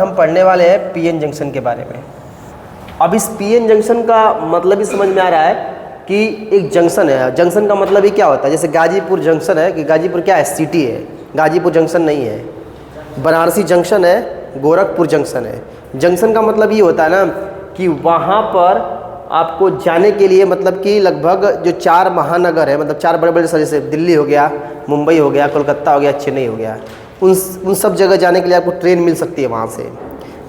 हम पढ़ने वाले हैं पीएन जंक्शन के बारे में। अब इस पीएन जंक्शन का मतलब ही समझ में आ रहा है कि एक जंक्शन है। जंक्शन का मतलब ही क्या होता है, जैसे गाजीपुर जंक्शन है कि गाजीपुर क्या है, सिटी है, गाजीपुर जंक्शन नहीं है। बनारसी जंक्शन है, गोरखपुर जंक्शन है। जंक्शन का मतलब ये होता है ना कि वहाँ पर आपको जाने के लिए मतलब कि लगभग जो 4 महानगर है, मतलब 4 बड़े बड़े शहर जैसे दिल्ली हो गया, मुंबई हो गया, कोलकाता हो गया, चेन्नई हो गया, उन सब जगह जाने के लिए आपको ट्रेन मिल सकती है वहाँ से।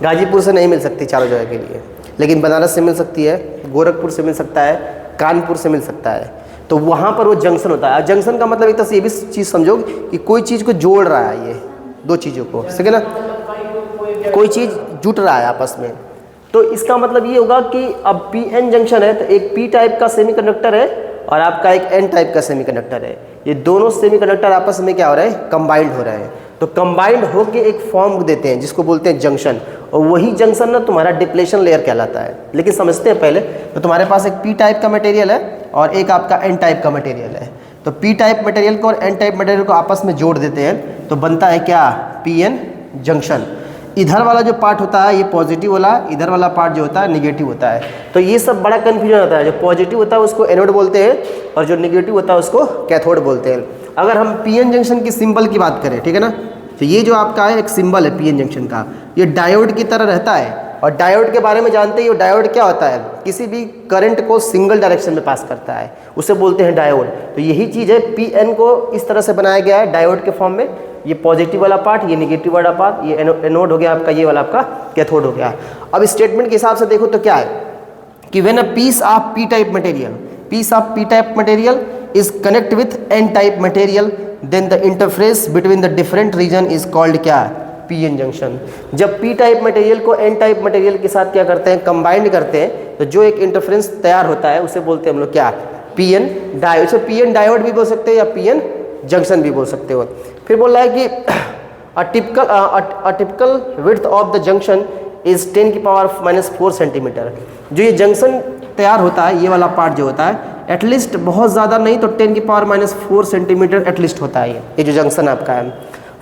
गाजीपुर से नहीं मिल सकती चारों जगह के लिए, लेकिन बनारस से मिल सकती है, गोरखपुर से मिल सकता है, कानपुर से मिल सकता है। तो वहाँ पर वो जंक्शन होता है। जंक्शन का मतलब एक तरह से ये भी चीज़ समझो कि कोई चीज़ को जोड़ रहा है, ये दो चीज़ों को, ठीक है ना, कोई चीज़ जुट रहा है आपस में। तो इसका मतलब ये होगा कि अब पीएन जंक्शन है तो एक पी टाइप का सेमीकंडक्टर है और आपका एक एन टाइप का सेमीकंडक्टर है। ये दोनों सेमीकंडक्टर आपस में क्या हो रहे हैं, कंबाइंड हो रहे हैं। तो कंबाइंड होके एक फॉर्म देते हैं जिसको बोलते हैं जंक्शन, और वही जंक्शन ना तुम्हारा डिप्लेशन लेयर कहलाता है। लेकिन समझते हैं पहले, तो तुम्हारे पास एक पी टाइप का मटेरियल है और एक आपका एन टाइप का मटेरियल है। तो पी टाइप मटेरियल को और एन टाइप मटेरियल को आपस में जोड़ देते हैं तो बनता है क्या, पीएन जंक्शन। इधर वाला जो पार्ट होता है ये पॉजिटिव वाला, इधर वाला पार्ट जो होता है निगेटिव होता है। तो ये सब बड़ा कन्फ्यूजन होता है। जो पॉजिटिव होता है उसको एनोड बोलते हैं और जो निगेटिव होता है उसको कैथोड बोलते हैं। अगर हम पीएन जंक्शन की सिंबल की बात करें, ठीक है ना, तो ये जो आपका है एक सिंबल है पीएन जंक्शन का, ये डायोड की तरह रहता है। और डायोड के बारे में जानते ही, डायोड क्या होता है, किसी भी करंट को सिंगल डायरेक्शन में पास करता है, उसे बोलते हैं डायोड। तो यही चीज़ है, पीएन को इस तरह से बनाया गया है डायोड के फॉर्म में। ये पॉजिटिव वाला पार्ट, ये निगेटिव वाला पार्ट, ये एनोड हो गया आपका, ये वाला आपका कैथोड हो गया। अब स्टेटमेंट के हिसाब से देखो तो क्या है कि when a piece of P type material is connect with N type material then the interface between the different region is called क्या, पीएन जंक्शन। जब पी टाइप मटेरियल को एन टाइप मटेरियल के साथ क्या करते हैं, कंबाइंड करते हैं, तो जो एक इंटरफ्रेंस तैयार होता है उसे बोलते हैं हम लोग क्या, पीएन डायोड। तो पीएन डायोड भी बोल सकते हैं या पीएन जंक्शन भी बोल सकते हो। फिर बोल रहा है कि a typical width of the junction is 10⁻⁻4 centimetre. जो ये जंक्शन तैयार होता है, ये वाला पार्ट जो होता है, एटलीस्ट बहुत ज़्यादा नहीं तो 10⁻⁻4 सेंटीमीटर एटलीस्ट होता है ये जो जंक्शन आपका है।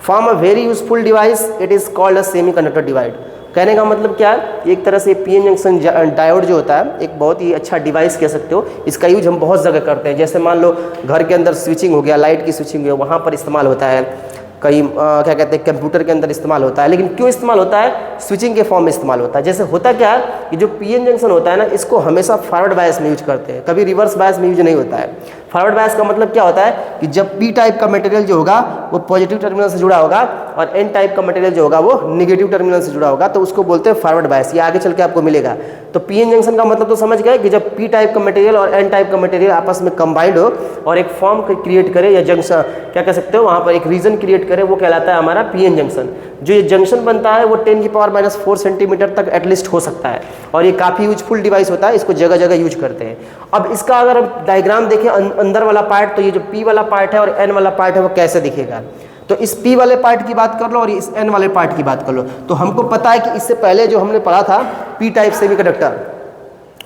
Form a very useful device, it is called a semiconductor divide. कहने का मतलब क्या है, एक तरह से पीएन जंक्शन डायोड जो होता है एक बहुत ही अच्छा डिवाइस कह सकते हो। इसका यूज हम बहुत जगह करते हैं, जैसे मान लो घर के अंदर स्विचिंग हो गया, लाइट की स्विचिंग हो गया, वहाँ पर इस्तेमाल होता है। कहीं क्या कहते हैं, कंप्यूटर के अंदर इस्तेमाल होता है। लेकिन क्यों इस्तेमाल होता है, स्विचिंग के फॉर्म में इस्तेमाल होता है। जैसे होता क्या है कि जो पीएन जंक्शन होता है ना, इसको हमेशा फॉरवर्ड बायस में यूज करते हैं, कभी रिवर्स बायस में यूज नहीं होता है। फॉरवर्ड बायस का मतलब क्या होता है कि जब पी टाइप का मटेरियल जो होगा वो पॉजिटिव टर्मिनल से जुड़ा होगा और एन टाइप का मटेरियल जो होगा वो निगेटिव टर्मिनल से जुड़ा होगा, तो उसको बोलते हैं फॉरवर्ड बायस। ये आगे चल के आपको मिलेगा। तो पीएन जंक्शन का मतलब तो समझ गए कि जब पी टाइप का मटेरियल और एन टाइप का मटेरियल आपस में कंबाइंड हो और एक फॉर्म क्रिएट करे या जंक्शन क्या कह सकते हो, वहाँ पर एक रीजन क्रिएट करे, वो कहलाता है हमारा पीएन जंक्शन। जो ये जंक्शन बनता है वो 10⁻⁻4 सेंटीमीटर तक एटलीस्ट हो सकता है और ये काफ़ी यूजफुल डिवाइस होता है, इसको जगह जगह यूज करते हैं। अब इसका अगर हम डायग्राम देखें अंदर वाला पार्ट, तो ये जो पी वाला पार्ट है और एन वाला पार्ट है वो कैसे दिखेगा। तो इस पी वाले पार्ट की बात कर लो और इस एन वाले पार्ट की बात कर लो। तो हमको पता है कि इससे पहले जो हमने पढ़ा था पी टाइप सेमीकंडक्टर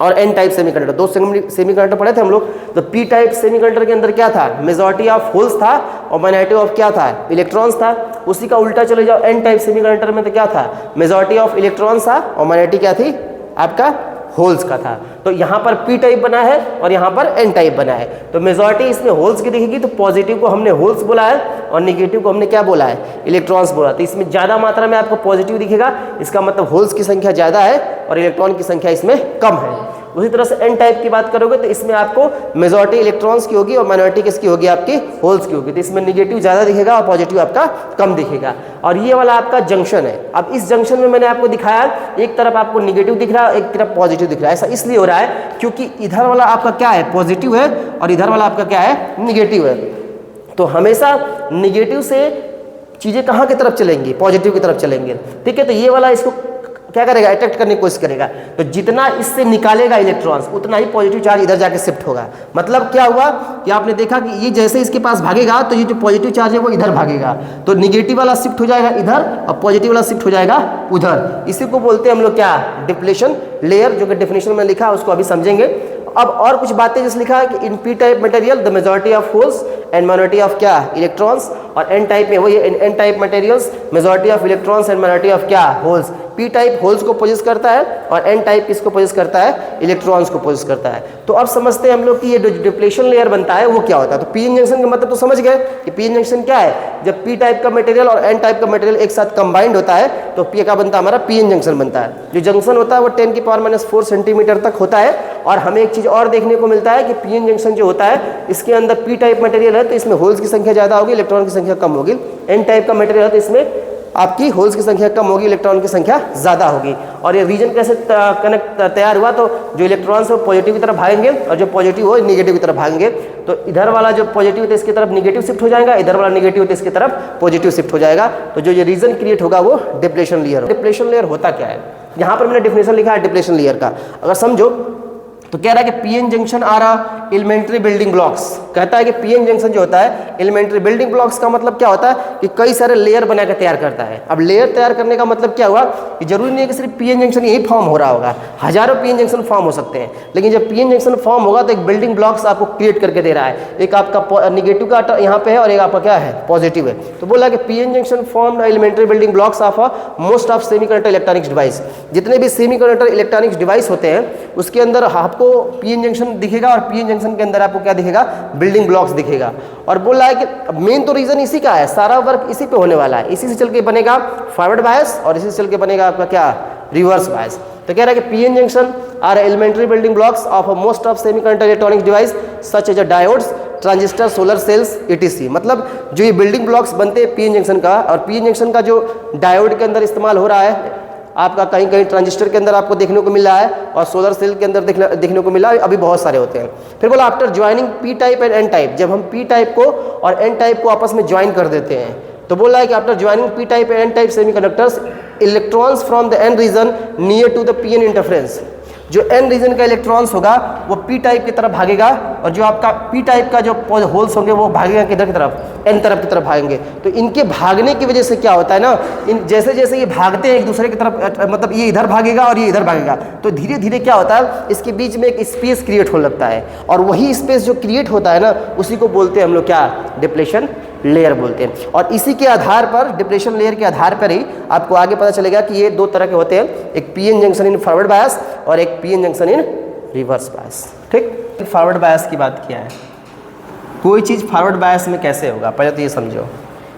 और एन टाइप सेमीकंडक्टर, दो सेमीकंडक्टर पढ़े थे हम लोग। तो पी टाइप सेमीकंडक्टर के अंदर क्या था, मेजॉरिटी ऑफ होल्स था और माइनॉरिटी ऑफ क्या था, इलेक्ट्रॉन्स था। उसी का उल्टा चले जाओ एन टाइप सेमीकंडक्टर में, तो क्या था, मेजॉरिटी ऑफ इलेक्ट्रॉन्स था और माइनॉरिटी क्या थी, आपका होल्स का था। तो यहाँ पर पी टाइप बना है और यहाँ पर एन टाइप बना है। तो मेजॉरिटी इसमें होल्स की दिखेगी, तो पॉजिटिव को हमने होल्स बोला है और नेगेटिव को हमने क्या बोला है, इलेक्ट्रॉन्स बोला। तो इसमें ज़्यादा मात्रा में आपको पॉजिटिव दिखेगा, इसका मतलब होल्स की संख्या ज़्यादा है और इलेक्ट्रॉन की संख्या इसमें कम है। उसी तरह से एन टाइप की बात करोगे तो इसमें आपको मेजॉरिटी इलेक्ट्रॉन्स की होगी और माइनॉरिटी किसकी होगी, आपकी होल्स की होगी। तो इसमें निगेटिव ज़्यादा दिखेगा और पॉजिटिव आपका कम दिखेगा। और ये वाला आपका जंक्शन है। अब इस जंक्शन में मैंने आपको दिखाया एक तरफ आपको निगेटिव दिख रहा है, एक तरफ पॉजिटिव दिख रहा है। ऐसा इसलिए हो रहा है क्योंकि इधर वाला आपका क्या है, पॉजिटिव है और इधर वाला आपका क्या है, निगेटिव है। तो हमेशा निगेटिव से चीज़ें कहाँ की तरफ चलेंगी, पॉजिटिव की तरफ चलेंगे, ठीक है। तो ये वाला इसको क्या करेगा, अट्रैक्ट करने की कोशिश करेगा। तो जितना इससे निकालेगा इलेक्ट्रॉन्स उतना ही पॉजिटिव चार्ज इधर जाके शिफ्ट होगा। मतलब क्या हुआ कि आपने देखा कि ये जैसे इसके पास भागेगा तो ये जो पॉजिटिव चार्ज है वो इधर भागेगा, तो निगेटिव वाला शिफ्ट हो जाएगा इधर और पॉजिटिव वाला शिफ्ट हो जाएगा उधर। इसी को बोलते हैं हम लोग क्या, डिप्लेशन लेयर, जो कि डेफिनेशन में लिखा है उसको अभी समझेंगे। अब और कुछ बातें जैसे लिखा है कि in P type material the majority of holes and minority of क्या, इलेक्ट्रॉन्स। और एन टाइप में वही N type materials majority of electrons and minority of क्या, होल्स। पी टाइप होल्स को पोजेस करता है और एन टाइप किसको पोजेस करता है, इलेक्ट्रॉन्स को पोजेस करता है। तो अब समझते हैं हम लोग कि ये डिप्लेशन लेयर बनता है वो क्या होता है। तो पी एन जंक्शन का मतलब तो समझ गए कि पी एन जंक्शन क्या है, जब पी टाइप का मटेरियल और एन टाइप का मटेरियल एक साथ कंबाइंड होता है तो पी का बनता है हमारा पी एन जंक्शन बनता है। जो जंक्शन होता है वो 10⁻⁴ सेंटीमीटर तक होता है। और हमें एक चीज़ और देखने को मिलता है कि पी एन जंक्शन जो होता है इसके अंदर पी टाइप मटेरियल है तो इसमें होल्स की संख्या ज़्यादा होगी, इलेक्ट्रॉन की संख्या कम होगी। एन टाइप का मटेरियल है तो इसमें आपकी होल्स की संख्या कम होगी, इलेक्ट्रॉन की संख्या ज़्यादा होगी। और ये रीजन कैसे कनेक्ट तैयार हुआ, तो जो इलेक्ट्रॉन्स है वो पॉजिटिव की तरफ भागेंगे और जो पॉजिटिव हो नेगेटिव की तरफ भागेंगे। तो इधर वाला जो पॉजिटिव होता है इसकी तरफ नेगेटिव शिफ्ट हो जाएगा, इधर वाला नेगेटिव होता है इसकी तरफ पॉजिटिव शिफ्ट हो जाएगा। तो जो ये रीजन क्रिएट होगा वो डिप्लेशन लेयर होगा। डिप्लेशन लेयर होता क्या है, यहाँ पर मैंने डिफिनेशन लिखा है डिप्लेशन लेयर का, अगर समझो तो कह रहा है कि PN junction are elementary building blocks. कहता है कि पीएन जंक्शन जो होता है एलिमेंट्री बिल्डिंग ब्लॉक्स का मतलब क्या होता है कि कई सारे लेयर बनाकर तैयार करता है। अब लेयर तैयार करने का मतलब क्या हुआ कि जरूरी नहीं है कि सिर्फ पीएन जंक्शन यही फॉर्म हो रहा होगा, हजारों पीएन जंक्शन फॉर्म हो सकते हैं। लेकिन जब पीएन जंक्शन फॉर्म होगा तो एक बिल्डिंग ब्लॉक्स आपको क्रिएट करके दे रहा है। एक आपका निगेटिव का यहाँ पे है और एक आपका क्या है पॉजिटिव है। तो बोला कि PN junction form elementary building blocks of most of semiconductor electronics device. जितने भी सेमीकंडक्टर इलेक्ट्रॉनिक्स डिवाइस होते हैं उसके अंदर आपको पीएन जंक्शन दिखेगा और पीएन जंक्शन के अंदर आपको क्या दिखेगा, बिल्डिंग ब्लॉक्स दिखेगा। और बोल रहा है कि मेन तो रीजन इसी का है, सारा वर्क इसी पे होने वाला है, इसी से चल के बनेगा फॉरवर्ड बायस और इसी से चल के बनेगा आपका क्या रिवर्स बायस। तो कह रहा है कि PN junction are elementary building blocks of most of semiconductor electronics device such as diodes, transistor, solar cells etc। मतलब जो ये बिल्डिंग ब्लॉक्स बनते हैं पीएन जंक्शन का, और पीएन जंक्शन का जो डायोड के अंदर इस्तेमाल हो रहा है आपका कहीं कहीं ट्रांजिस्टर के अंदर आपको देखने को मिल रहा है और सोलर सेल के अंदर देखने को मिला है, अभी बहुत सारे होते हैं। फिर बोला after joining P type and N type, जब हम पी टाइप को और एन टाइप को आपस में ज्वाइन कर देते हैं तो बोल रहा है कि after joining P type and N type semiconductors electrons from the N region near to the PN interference. जो एन रीजन का इलेक्ट्रॉन्स होगा वो पी टाइप की तरफ भागेगा और जो आपका पी टाइप का जो होल्स होंगे वो भागेगा किधर की तरफ, एन तरफ की तरफ भागेंगे। तो इनके भागने की वजह से क्या होता है ना, इन जैसे जैसे ये भागते हैं एक दूसरे की तरफ, मतलब ये इधर भागेगा और ये इधर भागेगा, तो धीरे धीरे क्या होता है इसके बीच में एक स्पेस क्रिएट होने लगता है। और वही स्पेस जो क्रिएट होता है ना उसी को बोलते हैं हम लोग क्या, डिप्लेशन लेयर बोलते हैं। और इसी के आधार पर, डिप्लेशन लेयर के आधार पर ही आपको आगे पता चलेगा कि ये दो तरह के होते हैं, एक PN junction in forward bias और एक पीएन जंक्शन इन रिवर्स बायस। ठीक, फॉरवर्ड बायस की बात किया है, कोई चीज़ फॉरवर्ड बायस में कैसे होगा पहले तो ये समझो।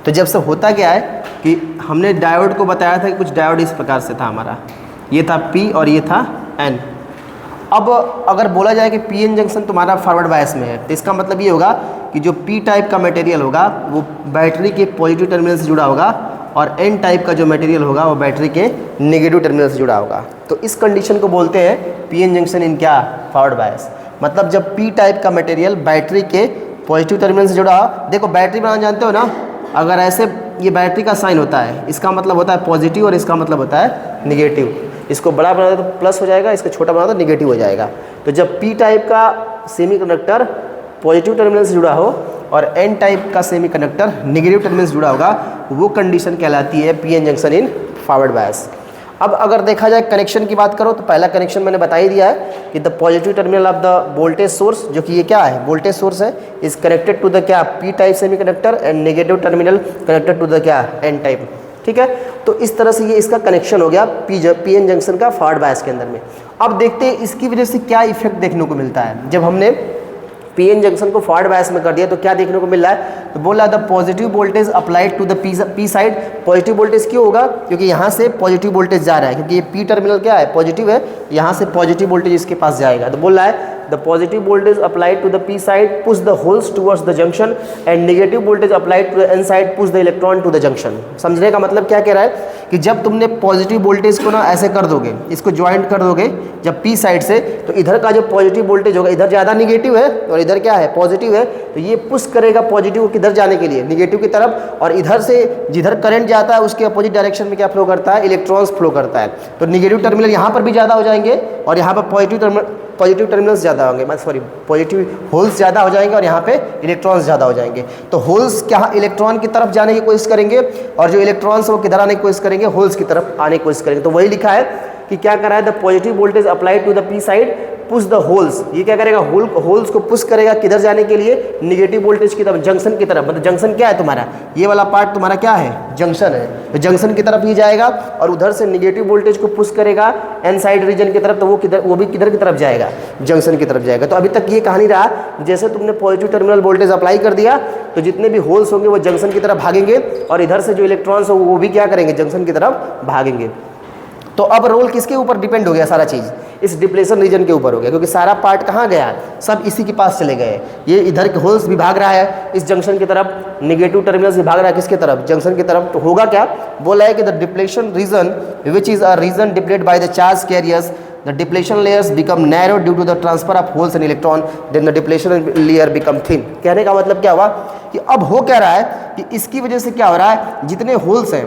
तो जब से होता क्या है कि हमने डायोड को बताया था कि कुछ डायोड इस प्रकार से था हमारा, ये था पी और ये था एन। अब अगर बोला जाए कि पीएन जंक्शन तुम्हारा फॉरवर्ड बायस में है तो इसका मतलब ये होगा कि जो पी टाइप का मटेरियल होगा वो बैटरी के पॉजिटिव टर्मिनल से जुड़ा होगा और एन टाइप का जो मटेरियल होगा वो बैटरी के नेगेटिव टर्मिनल से जुड़ा होगा। तो इस कंडीशन को बोलते हैं पीएन जंक्शन इन क्या, फॉरवर्ड बायस। मतलब जब पी टाइप का मटेरियल बैटरी के पॉजिटिव टर्मिनल से जुड़ा, देखो बैटरी बनाना जानते हो ना, अगर ऐसे ये बैटरी का साइन होता है इसका मतलब होता है पॉजिटिव और इसका मतलब होता है निगेटिव। इसको बड़ा बना दो तो प्लस हो जाएगा, इसको छोटा बना दो तो निगेटिव हो जाएगा। तो जब पी टाइप का सेमीकंडक्टर पॉजिटिव टर्मिनल से जुड़ा हो और एन टाइप का सेमीकंडक्टर नेगेटिव टर्मिनल से जुड़ा होगा वो कंडीशन कहलाती है PN junction in forward bias. अब अगर देखा जाए कनेक्शन की बात करो तो पहला कनेक्शन मैंने बता ही दिया है कि the positive terminal of the voltage source, जो कि ये क्या है वोल्टेज सोर्स है, इज कनेक्टेड टू द क्या P type semiconductor and negative terminal connected to the क्या एन टाइप। ठीक है, तो इस तरह से ये इसका कनेक्शन हो गया पीएन जंक्शन का फॉरवर्ड बायस के अंदर में। अब देखते हैं इसकी वजह से क्या इफेक्ट देखने को मिलता है। जब हमने पीएन जंक्शन को फॉरवर्ड बायस में कर दिया तो क्या देखने को मिल रहा है, तो बोला the positive voltage applied to the P side. Positive voltage क्यों होगा, क्योंकि यहाँ से पॉजिटिव वोल्टेज जा रहा है, क्योंकि ये पी टर्मिनल क्या है पॉजिटिव है, यहाँ से पॉजिटिव वोल्टेज इसके पास जाएगा। तो बोल रहा है the positive voltage applied to the P side push the holes towards the junction and negative voltage applied to the N side push the electron to the junction. समझने का मतलब क्या कह रहा है कि जब तुमने पॉजिटिव वोल्टेज को ना ऐसे कर दोगे, इसको ज्वाइंट कर दोगे जब पी साइड से, तो इधर का जो पॉजिटिव वोल्टेज होगा, इधर ज़्यादा निगेटिव है और इधर क्या है पॉजिटिव है, तो ये पुश करेगा पॉजिटिव को किधर जाने के लिए, निगेटिव की तरफ। और इधर से जिधर करंट जाता है उसके अपोजिट डायरेक्शन में क्या फ्लो करता है, इलेक्ट्रॉन्स फ्लो करता है। तो निगेटिव टर्मिनल यहाँ पर भी ज़्यादा हो जाएंगे और यहाँ पर पॉजिटिव टर्मिनल्स ज़्यादा होंगे, सॉरी पॉजिटिव होल्स ज़्यादा हो जाएंगे और यहाँ पे इलेक्ट्रॉन्स ज़्यादा हो जाएंगे। तो होल्स क्या इलेक्ट्रॉन की तरफ जाने की कोशिश करेंगे और जो इलेक्ट्रॉन्स वो किधर आने की कोशिश करेंगे, होल्स की तरफ आने की कोशिश करेंगे। तो वही लिखा है कि क्या कर रहा है the positive voltage applied to the P side push the holes, ये क्या करेगा, होल्स को पुश करेगा किधर जाने के लिए, निगेटिव वोल्टेज की तरफ, जंक्शन की तरफ। मतलब जंक्शन क्या है तुम्हारा, ये वाला पार्ट तुम्हारा क्या है, जंक्शन है, तो जंक्शन की तरफ ही जाएगा और उधर से निगेटिव वोल्टेज को पुश करेगा एन साइड रीजन की तरफ, तो वो भी किधर की तरफ जाएगा, जंक्शन की तरफ जाएगा। तो अभी तक ये कहानी रहा, जैसे तुमने पॉजिटिव टर्मिनल वोल्टेज अप्लाई कर दिया तो जितने भी होल्स होंगे वो जंक्शन की तरफ भागेंगे और इधर से जो इलेक्ट्रॉन्स हो वो भी क्या करेंगे, जंक्शन की तरफ भागेंगे। तो अब रोल किसके ऊपर डिपेंड हो गया, सारा चीज़ इस डिप्लेशन रीजन के ऊपर हो गया, क्योंकि सारा पार्ट कहाँ गया, सब इसी के पास चले गए। ये इधर के होल्स भी भाग रहा है इस जंक्शन की तरफ, निगेटिव टर्मिनल से भाग रहा है किसकी तरफ, जंक्शन की तरफ। तो होगा क्या, बोला है कि the depletion region which is a region deplete by the charge carriers, the depletion layers become narrow due to the transfer of holes and electron, then the depletion layer become thin। कहने का मतलब क्या हुआ कि अब हो क्या रहा है कि इसकी वजह से क्या हो रहा है, जितने होल्स हैं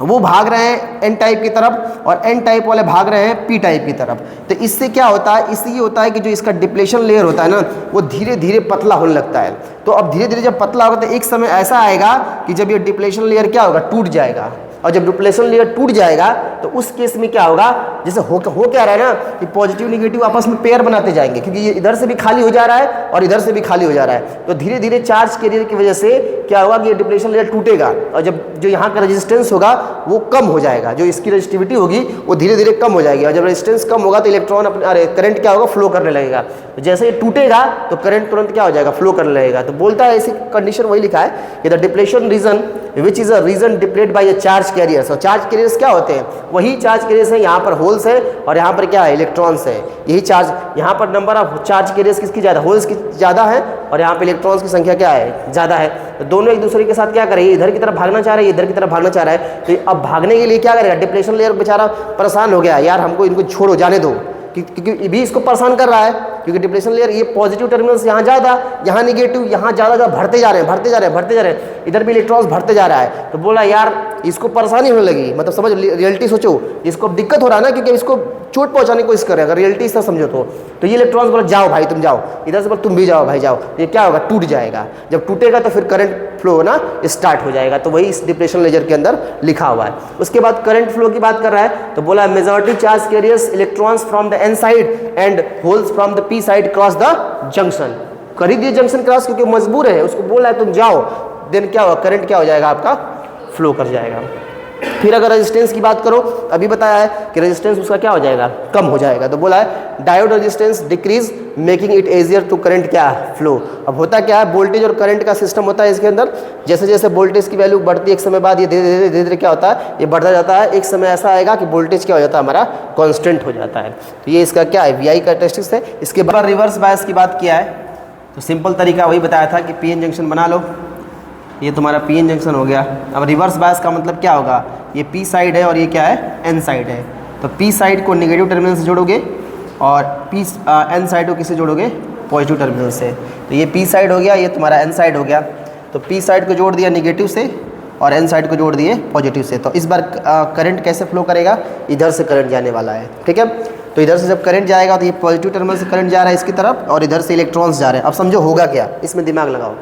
वो भाग रहे हैं एन टाइप की तरफ और एन टाइप वाले भाग रहे हैं पी टाइप की तरफ। तो इससे क्या होता है, इससे ये होता है कि जो इसका डिप्लेशन लेयर होता है ना वो धीरे धीरे पतला होने लगता है। तो अब धीरे धीरे जब पतला होगा तो एक समय ऐसा आएगा कि जब ये डिप्लेशन लेयर क्या होगा, टूट जाएगा, और जब डिप्लेशन लेयर टूट जाएगा तो उस केस में क्या होगा, जैसे हो क्या रहा है ना कि पॉजिटिव निगेटिव आपस में पेयर बनाते जाएंगे, क्योंकि ये इधर से भी खाली हो जा रहा है और इधर से भी खाली हो जा रहा है। तो धीरे धीरे चार्ज कैरियर की वजह से क्या होगा कि ये डिप्लेशन लेयर टूटेगा और जब जो यहाँ का रेजिस्टेंस होगा वो कम हो जाएगा, जो इसकी रेजिस्टिविटी होगी वो धीरे धीरे कम हो जाएगी, और जब रेजिस्टेंस कम होगा तो इलेक्ट्रॉन अपने करंट क्या होगा, फ्लो करने लगेगा। तो जैसे ये टूटेगा तो करंट तुरंत क्या हो जाएगा, फ्लो करने लगेगा। तो बोलता है ऐसी कंडीशन वही लिखा है कि the depletion region which is a region deplete by a charge carriers. और चार्ज कैरियर्स क्या होते हैं, वही चार्ज कैरियर्स है, यहाँ पर होल्स है और यहाँ पर क्या है, इलेक्ट्रॉन्स है। यही चार्ज, यहाँ पर नंबर ऑफ चार्ज कैरियर्स किसकी ज़्यादा, होल्स की ज़्यादा है और यहाँ पर इलेक्ट्रॉन्स की संख्या क्या है, ज़्यादा है। तो दोनों एक दूसरे के साथ क्या करेंगे, इधर की तरफ भागना चाह रहे हैं, इधर की तरफ भागना चाह रहा है। तो अब भागने के लिए क्या करेगा, डिप्लेशन लेयर बेचारा परेशान हो गया, यार हमको इनको छोड़ो, जाने दो, क्योंकि भी इसको परेशान कर रहा है, क्योंकि डिप्लेशन लेयर ये पॉजिटिव टर्मिनल्स यहाँ ज़्यादा, यहाँ निगेटिव, यहाँ ज़्यादा भरते जा रहे हैं, इधर भी इलेक्ट्रॉन्स भरते जा रहा है। तो बोला यार इसको परेशानी होने लगी, मतलब समझ रियलिटी सोचो, इसको अब दिक्कत हो रहा है ना, क्योंकि इसको चोट पहुँचाने की कोशिश कर रहे हैं, अगर रियलिटी इस तरह समझो तो ये इलेक्ट्रॉन्स बोला जाओ भाई तुम जाओ, इधर से बोला तुम भी जाओ भाई जाओ, ये क्या होगा, टूट जाएगा। जब टूटेगा तो फिर करंट फ्लो होना स्टार्ट हो जाएगा। तो वही इस डिप्लेशन लेयर के अंदर लिखा हुआ है। उसके बाद करंट फ्लो की बात कर रहा है, तो बोला majority charge carriers electrons from the N side and holes from the P side cross the junction. कर ही दिए जंक्शन क्रॉस, क्योंकि मजबूर है, उसको बोला है तुम जाओ, देन क्या होगा, करंट क्या हो जाएगा, आपका फ्लो कर जाएगा। फिर अगर रेजिस्टेंस की बात करो, अभी बताया है कि रेजिस्टेंस उसका क्या हो जाएगा, कम हो जाएगा। तो बोला है diode resistance decrease making it easier to current क्या फ्लो। अब होता क्या है, वोल्टेज और करंट का सिस्टम होता है इसके अंदर, जैसे जैसे वोल्टेज की वैल्यू बढ़ती है एक समय बाद ये धीरे धीरे क्या होता है, ये बढ़ता जाता है। एक समय ऐसा आएगा कि वोल्टेज क्या हो जाता है, हमारा कॉन्स्टेंट हो जाता है। तो ये इसका क्या है, VI कैरेक्टरिस्टिक्स है। इसके बाद रिवर्स बायस की बात किया है, तो सिंपल तरीका वही बताया था कि PN जंक्शन बना लो, ये तुम्हारा PN जंक्शन हो गया। अब रिवर्स बायस का मतलब क्या होगा, ये P साइड है और ये क्या है, N साइड है। तो P साइड को नेगेटिव टर्मिनल से जोड़ोगे और N साइड को किससे जोड़ोगे, पॉजिटिव टर्मिनल से। तो ये P साइड हो गया, ये तुम्हारा N साइड हो गया। तो P साइड को जोड़ दिया नेगेटिव से और N साइड को जोड़ दिए पॉजिटिव से। तो इस बार करंट कैसे फ्लो करेगा, इधर से करंट जाने वाला है, ठीक है। तो इधर से जब करंट जाएगा तो ये पॉजिटिव टर्मिनल से करंट जा रहा है इसकी तरफ और इधर से इलेक्ट्रॉन्स जा रहे हैं। अब समझो होगा क्या, इसमें दिमाग लगाओ।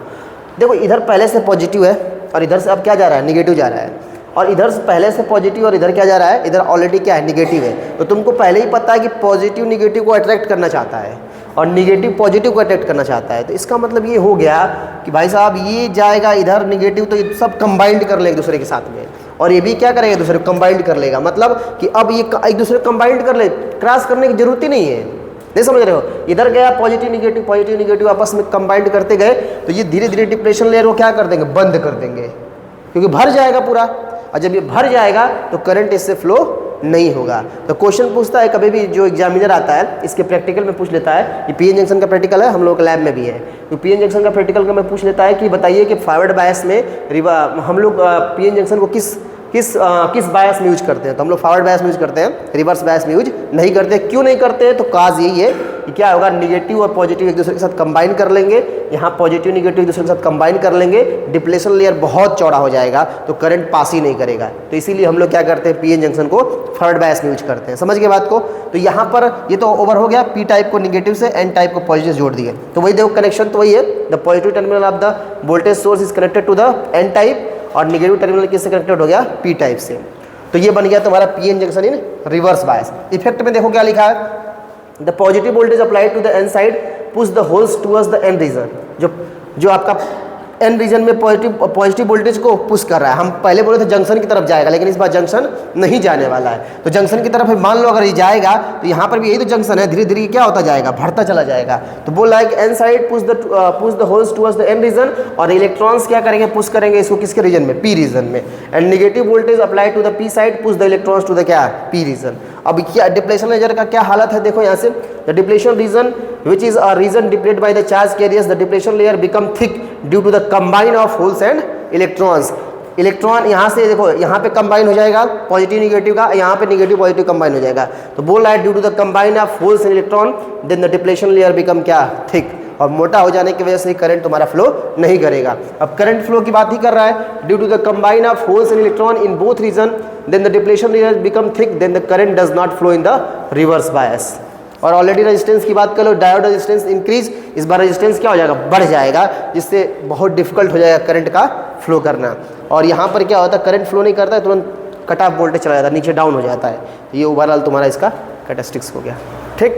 देखो इधर पहले से पॉजिटिव है और इधर से अब क्या जा रहा है, निगेटिव जा रहा है, और इधर से पहले से पॉजिटिव और इधर क्या जा रहा है, इधर ऑलरेडी क्या है, निगेटिव है। तो तुमको पहले ही पता है कि पॉजिटिव निगेटिव को अट्रैक्ट करना चाहता है और निगेटिव पॉजिटिव को अट्रैक्ट करना चाहता है। तो इसका मतलब ये हो गया कि भाई साहब ये जाएगा इधर निगेटिव, तो ये सब कंबाइंड कर लेगा एक दूसरे के साथ में, और ये भी क्या करेगा, दूसरे को कंबाइंड कर लेगा। मतलब कि अब ये एक दूसरे को कंबाइंड कर ले, क्रॉस करने की जरूरत ही नहीं है। नहीं समझ रहे हो, इधर गया पॉजिटिव निगेटिव आपस में कंबाइंड करते गए, तो ये धीरे धीरे डिप्रेशन लेयर को क्या कर देंगे, बंद कर देंगे, क्योंकि भर जाएगा पूरा। और जब ये भर जाएगा तो करंट इससे फ्लो नहीं होगा। तो क्वेश्चन पूछता है कभी भी, जो एग्जामिनर आता है इसके प्रैक्टिकल में पूछ लेता है, ये PN जंक्शन का प्रैक्टिकल है, हम लोग के लैब में भी है। तो PN जंक्शन का प्रैक्टिकल का मैं पूछ लेता है कि बताइए कि फॉरवर्ड बायस में हम लोग PN जंक्शन को किस बायस में यूज करते हैं। तो हम लोग फॉरवर्ड बायस में यूज करते हैं, रिवर्स बायस में यूज नहीं करते। क्यों नहीं करते हैं, तो काज यही है कि क्या होगा, निगेटिव और पॉजिटिव एक दूसरे के साथ कंबाइन कर लेंगे, यहाँ पॉजिटिव निगेटिव एक दूसरे के साथ कंबाइन कर लेंगे, डिप्लेशन लेयर बहुत चौड़ा हो जाएगा, तो करंट पास ही नहीं करेगा। तो इसीलिए हम लोग क्या करते हैं, PN जंक्शन को फॉरवर्ड बायस में यूज करते हैं। समझ गए बात को। तो यहाँ पर ये तो ओवर हो गया, P टाइप को निगेटिव से N टाइप को पॉजिटिव जोड़ दिए। तो वही देखो कनेक्शन तो वही है, the positive terminal of the voltage source is connected to the N type और निगेटिव टर्मिनल किससे कनेक्टेड हो गया, P टाइप से। तो ये बन गया तुम्हारा PN junction in reverse bias. Effect में देखो क्या लिखा है, the positive voltage applied to the N side push the holes towards the N region. जो आपका एन रीजन में पॉजिटिव वोल्टेज को पुश कर रहा है। हम पहले बोले थे जंक्शन की तरफ जाएगा, लेकिन इस बार जंक्शन नहीं जाने वाला है। तो जंक्शन की तरफ मान लो अगर ये जाएगा तो यहाँ पर भी यही तो जंक्शन है, धीरे धीरे क्या होता जाएगा, बढ़ता चला जाएगा। तो बोल रहा है कि N side push the holes towards the N region, और इलेक्ट्रॉन्स क्या करेंगे, पुश करेंगे इसको किसके रीजन में, पी रीजन में। And negative voltage apply to the P side push the electrons to the क्या, पी रीजन। अब क्या डिप्लेशन लेयर का क्या हालत है, देखो यहाँ से, the depletion reason which is a region depleted by the charge carriers, the depletion layer become thick due to the combine of holes and electrons। Electron यहाँ से देखो, यहाँ पे कंबाइन हो जाएगा पॉजिटिव निगेटिव का, यहाँ पे निगेटिव पॉजिटिव कंबाइन हो जाएगा। तो बोल रहा है due to the combine of holes and electron then the depletion layer become क्या, थिक, और मोटा हो जाने की वजह से करंट तुम्हारा फ्लो नहीं करेगा। अब करंट फ्लो की बात ही कर रहा है, due to the combine of holes and electron in both region then the depletion layer become thick then the current does not flow in the reverse bias. और ऑलरेडी रेजिस्टेंस की बात कर लो, diode resistance increase, इस बार resistance क्या हो जाएगा, बढ़ जाएगा, जिससे बहुत डिफिकल्ट हो जाएगा करंट का फ्लो करना। और यहाँ पर क्या होता है, करंट फ्लो नहीं करता है, तुरंत कट ऑफ वोल्टेज चला जाता है, नीचे डाउन हो जाता है। ये ओवरऑल तुम्हारा इसका कैरेक्टरिस्टिक्स हो गया। ठीक।